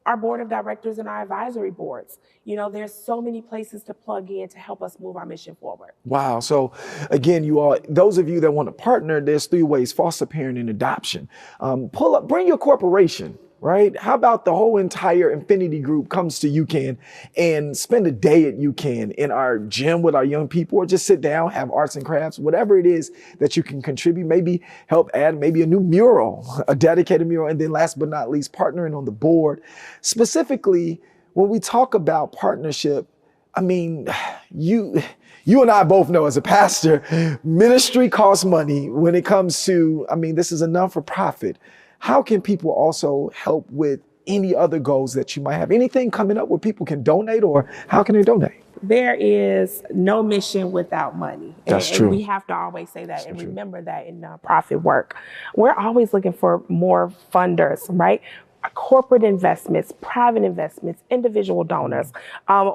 [SPEAKER 23] our board of directors and our advisory boards. There's so many places to plug in to help us move our mission forward.
[SPEAKER 5] Wow. So again, those of you that want to partner, there's 3 ways: foster parent and adoption. Bring your corporation, right? How about the whole entire Infinity Group comes to Ucan and spend a day at Ucan in our gym with our young people, or just sit down, have arts and crafts, whatever it is that you can contribute, maybe help add maybe a new mural, a dedicated mural. And then last but not least, partnering on the board. Specifically, when we talk about partnership, I mean, you and I both know as a pastor, ministry costs money when it comes to, this is a non-for-profit. How can people also help with any other goals that you might have? Anything coming up where people can donate, or how can they donate?
[SPEAKER 23] There is no mission without money.
[SPEAKER 5] That's
[SPEAKER 23] and
[SPEAKER 5] true.
[SPEAKER 23] We have to always say that and remember that in nonprofit work. We're always looking for more funders, right? Corporate investments, private investments, individual donors.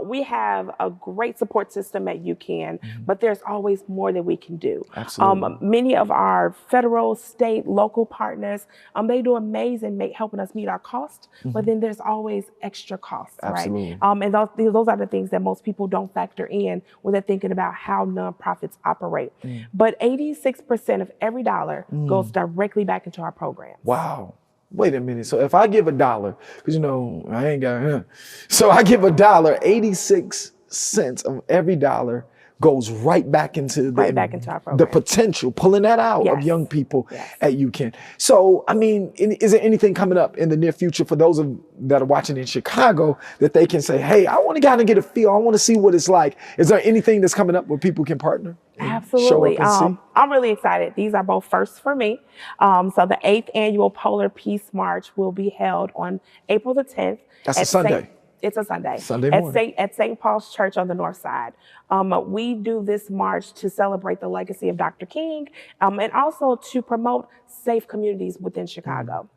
[SPEAKER 23] We have a great support system at Ucan, but there's always more that we can do.
[SPEAKER 5] Absolutely.
[SPEAKER 23] Many of our federal, state, local partners, they do amazing helping us meet our cost, but then there's always extra costs,
[SPEAKER 5] Absolutely.
[SPEAKER 23] right? And those are the things that most people don't factor in when they're thinking about how nonprofits operate. But 86% of every dollar goes directly back into our programs.
[SPEAKER 5] Wow. Wait a minute. So if I give $1, because I ain't got, so I give $1, 86 cents of every dollar goes right back into
[SPEAKER 23] our program.
[SPEAKER 5] The potential, pulling that out of young people at Ucan. So, is there anything coming up in the near future for those that are watching in Chicago that they can say, hey, I want to kind of get a feel, I want to see what it's like? Is there anything that's coming up where people can partner?
[SPEAKER 23] Absolutely.
[SPEAKER 5] Show up and see?
[SPEAKER 23] I'm really excited. These are both firsts for me. So the 8th annual Polar Peace March will be held on April the 10th.
[SPEAKER 5] That's a Sunday.
[SPEAKER 23] It's a Sunday.
[SPEAKER 5] Sunday morning.
[SPEAKER 23] At St. Paul's Church on the north side. We do this march to celebrate the legacy of Dr. King and also to promote safe communities within Chicago.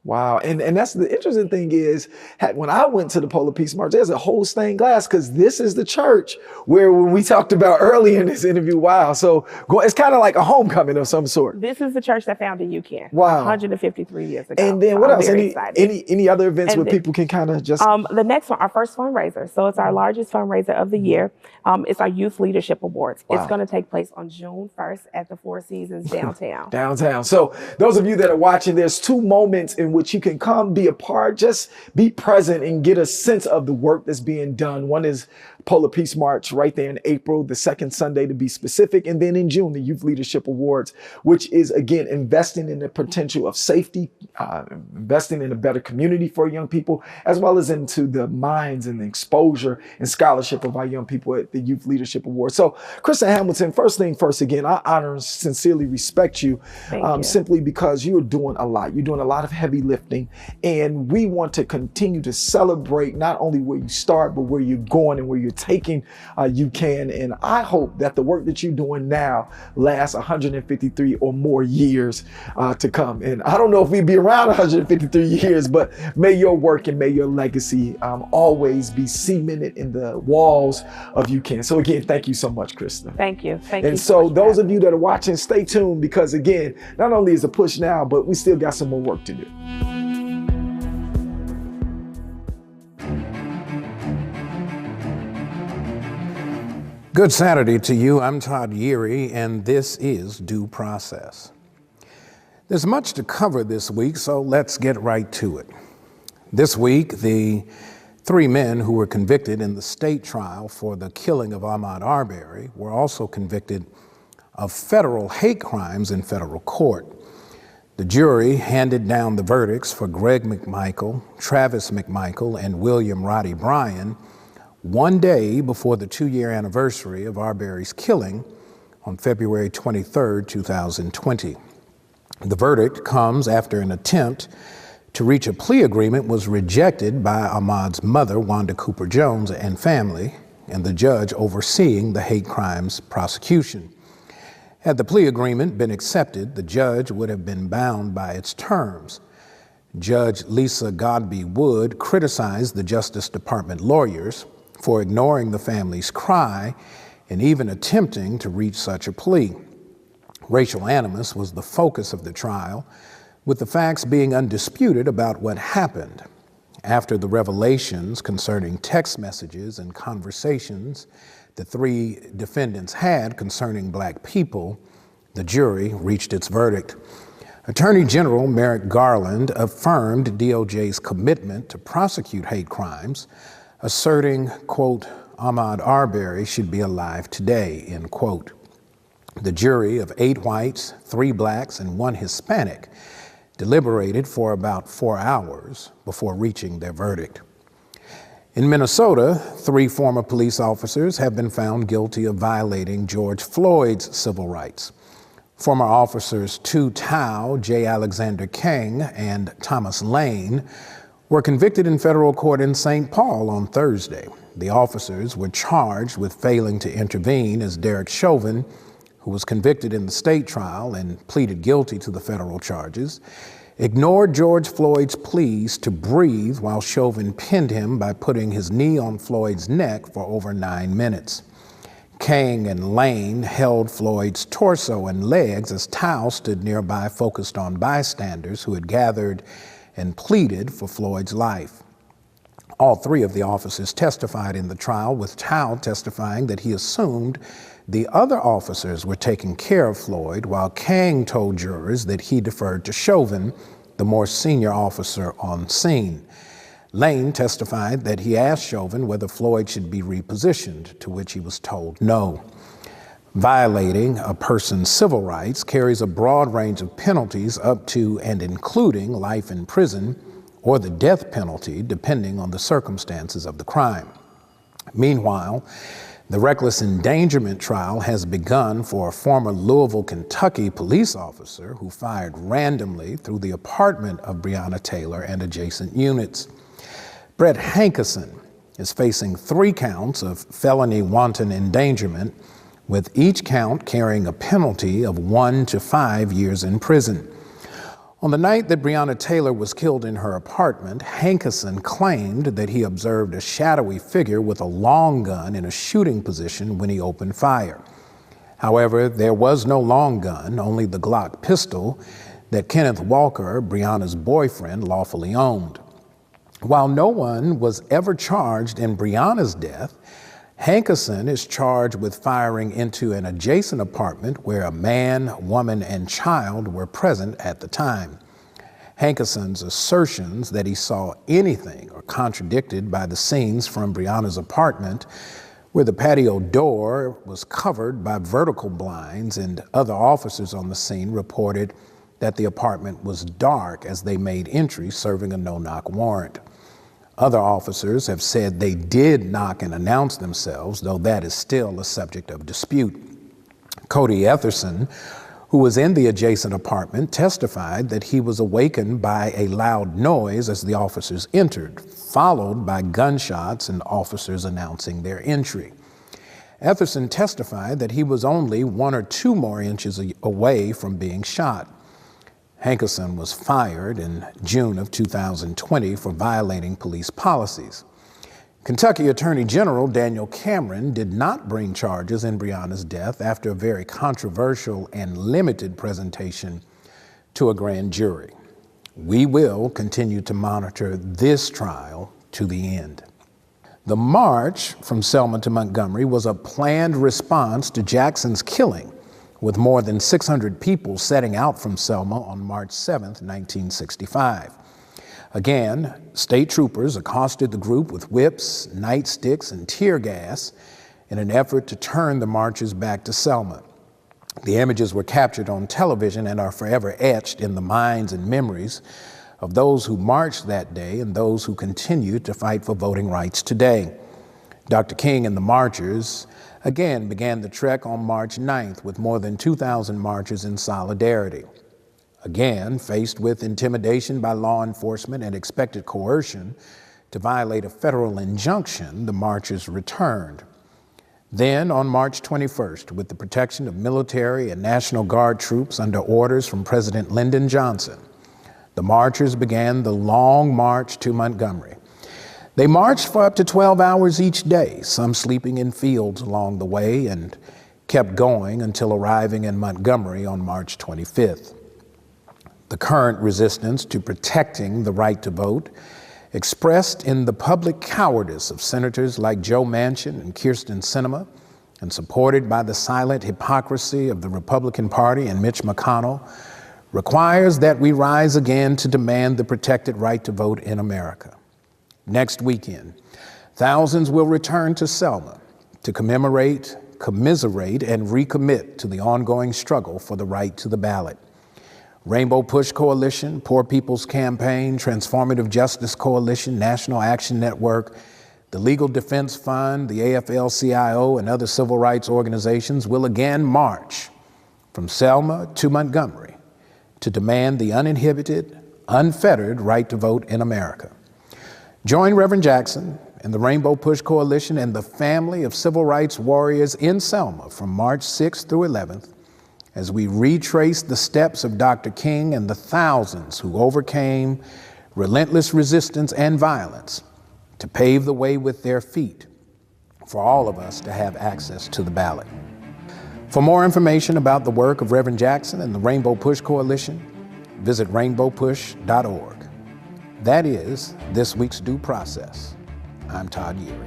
[SPEAKER 5] Wow. And that's the interesting thing is, when I went to the Polar Peace March, there's a whole stained glass, because this is the church where we talked about early in this interview. Wow. So it's kind of like a homecoming of some sort.
[SPEAKER 23] This is the church that founded Ucan.
[SPEAKER 5] Wow.
[SPEAKER 23] 153 years ago.
[SPEAKER 5] And then
[SPEAKER 23] So
[SPEAKER 5] what
[SPEAKER 23] I'm
[SPEAKER 5] else?
[SPEAKER 23] very excited.
[SPEAKER 5] Any other events where people can kind of just...
[SPEAKER 23] The next one, our first fundraiser. So it's our largest fundraiser of the year. It's our Youth Leadership Awards.
[SPEAKER 5] Wow.
[SPEAKER 23] It's going to take place on June 1st at the Four Seasons downtown.
[SPEAKER 5] Downtown. So those of you that are watching, there's 2 moments in which you can come, be a part, just be present and get a sense of the work that's being done. One is Polar Peace March right there in April, the second Sunday to be specific. And then in June, the Youth Leadership Awards, which is, again, investing in the potential of safety, investing in a better community for young people, as well as into the minds and the exposure and scholarship of our young people at the Youth Leadership Awards. So, Krista Hamilton, first thing first, again, I honor and sincerely respect you,
[SPEAKER 23] Thank you.
[SPEAKER 5] simply because you're doing a lot. You're doing a lot of heavy uplifting. And we want to continue to celebrate not only where you start, but where you're going and where you're taking Ucan. And I hope that the work that you're doing now lasts 153 or more years to come. And I don't know if we'd be around 153 years, but may your work and may your legacy always be cemented in the walls of Ucan. So again, thank you so much, Krista.
[SPEAKER 23] Thank you. Thank you.
[SPEAKER 5] And so those of you that are watching, stay tuned, because again, not only is a push now, but we still got some more work to do.
[SPEAKER 4] Good Saturday to you. I'm Todd Yeary, and this is Due Process. There's much to cover this week, so let's get right to it. This week, the 3 men who were convicted in the state trial for the killing of Ahmaud Arbery were also convicted of federal hate crimes in federal court. The jury handed down the verdicts for Greg McMichael, Travis McMichael, and William Roddy Bryan 1 day before the 2-year anniversary of Arbery's killing on February 23, 2020. The verdict comes after an attempt to reach a plea agreement was rejected by Ahmaud's mother, Wanda Cooper Jones, and family, and the judge overseeing the hate crimes prosecution. Had the plea agreement been accepted, the judge would have been bound by its terms. Judge Lisa Godbey Wood criticized the Justice Department lawyers for ignoring the family's cry and even attempting to reach such a plea. Racial animus was the focus of the trial, with the facts being undisputed about what happened. After the revelations concerning text messages and conversations the 3 defendants had concerning Black people, the jury reached its verdict. Attorney General Merrick Garland affirmed DOJ's commitment to prosecute hate crimes, asserting, quote, Ahmaud Arbery should be alive today, end quote. The jury of 8 whites, 3 blacks, and 1 Hispanic deliberated for about 4 hours before reaching their verdict. In Minnesota, 3 former police officers have been found guilty of violating George Floyd's civil rights. Former officers Tu Tao, J. Alexander King, and Thomas Lane were convicted in federal court in St. Paul on Thursday. The officers were charged with failing to intervene as Derek Chauvin, who was convicted in the state trial and pleaded guilty to the federal charges, ignored George Floyd's pleas to breathe while Chauvin pinned him by putting his knee on Floyd's neck for over 9 minutes. King and Lane held Floyd's torso and legs as Tao stood nearby, focused on bystanders who had gathered and pleaded for Floyd's life. All 3 of the officers testified in the trial, with Tao testifying that he assumed the other officers were taking care of Floyd, while King told jurors that he deferred to Chauvin, the more senior officer on scene. Lane testified that he asked Chauvin whether Floyd should be repositioned, to which he was told no. Violating a person's civil rights carries a broad range of penalties up to and including life in prison or the death penalty, depending on the circumstances of the crime. Meanwhile, the reckless endangerment trial has begun for a former Louisville, Kentucky police officer who fired randomly through the apartment of Breonna Taylor and adjacent units. Brett Hankerson is facing 3 counts of felony wanton endangerment, with each count carrying a penalty of 1 to 5 years in prison. On the night that Breonna Taylor was killed in her apartment, Hankerson claimed that he observed a shadowy figure with a long gun in a shooting position when he opened fire. However, there was no long gun, only the Glock pistol that Kenneth Walker, Breonna's boyfriend, lawfully owned. While no one was ever charged in Breonna's death, Hankerson is charged with firing into an adjacent apartment where a man, woman, and child were present at the time. Hankerson's assertions that he saw anything are contradicted by the scenes from Breonna's apartment, where the patio door was covered by vertical blinds, and other officers on the scene reported that the apartment was dark as they made entry, serving a no-knock warrant. Other officers have said they did knock and announce themselves, though that is still a subject of dispute. Cody Etherson, who was in the adjacent apartment, testified that he was awakened by a loud noise as the officers entered, followed by gunshots and officers announcing their entry. Etherson testified that he was only 1 or 2 more inches away from being shot. Hankerson was fired in June of 2020 for violating police policies. Kentucky Attorney General Daniel Cameron did not bring charges in Breonna's death after a very controversial and limited presentation to a grand jury. We will continue to monitor this trial to the end. The march from Selma to Montgomery was a planned response to Jackson's killing, with more than 600 people setting out from Selma on March 7, 1965. Again, state troopers accosted the group with whips, nightsticks, and tear gas in an effort to turn the marchers back to Selma. The images were captured on television and are forever etched in the minds and memories of those who marched that day and those who continue to fight for voting rights today. Dr. King and the marchers again began the trek on March 9th with more than 2,000 marchers in solidarity. Again, faced with intimidation by law enforcement and expected coercion to violate a federal injunction, the marchers returned. Then, on March 21st, with the protection of military and National Guard troops under orders from President Lyndon Johnson, the marchers began the long march to Montgomery. They marched for up to 12 hours each day, some sleeping in fields along the way, and kept going until arriving in Montgomery on March 25th. The current resistance to protecting the right to vote, expressed in the public cowardice of senators like Joe Manchin and Kyrsten Sinema, and supported by the silent hypocrisy of the Republican Party and Mitch McConnell, requires that we rise again to demand the protected right to vote in America. Next weekend, thousands will return to Selma to commemorate, commiserate, and recommit to the ongoing struggle for the right to the ballot. Rainbow Push Coalition, Poor People's Campaign, Transformative Justice Coalition, National Action Network, the Legal Defense Fund, the AFL-CIO, and other civil rights organizations will again march from Selma to Montgomery to demand the uninhibited, unfettered right to vote in America. Join Reverend Jackson and the Rainbow Push Coalition and the family of civil rights warriors in Selma from March 6th through 11th as we retrace the steps of Dr. King and the thousands who overcame relentless resistance and violence to pave the way with their feet for all of us to have access to the ballot. For more information about the work of Reverend Jackson and the Rainbow Push Coalition, visit rainbowpush.org. That is this week's Due Process. I'm Todd Yeary.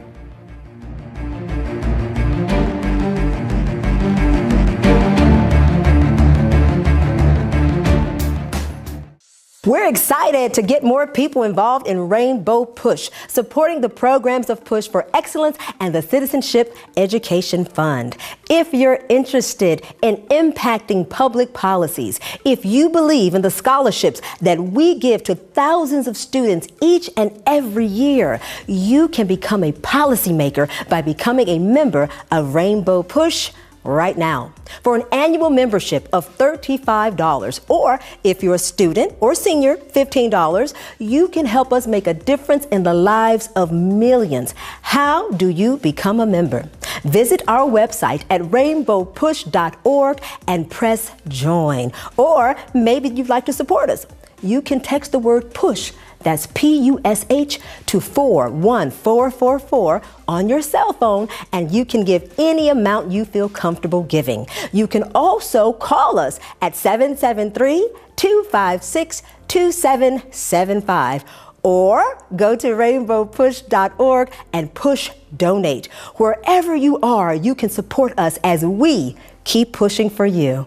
[SPEAKER 6] We're excited to get more people involved in Rainbow Push, supporting the programs of Push for Excellence and the Citizenship Education Fund. If you're interested in impacting public policies, if you believe in the scholarships that we give to thousands of students each and every year, you can become a policymaker by becoming a member of Rainbow Push right now. For an annual membership of $35, or if you're a student or senior, $15, you can help us make a difference in the lives of millions. How do you become a member? Visit our website at rainbowpush.org and press join. Or maybe you'd like to support us. You can text the word PUSH, that's PUSH, to 41444 on your cell phone, and you can give any amount you feel comfortable giving. You can also call us at 773-256-2775. Or go to rainbowpush.org and push donate. Wherever you are, you can support us as we keep pushing for you.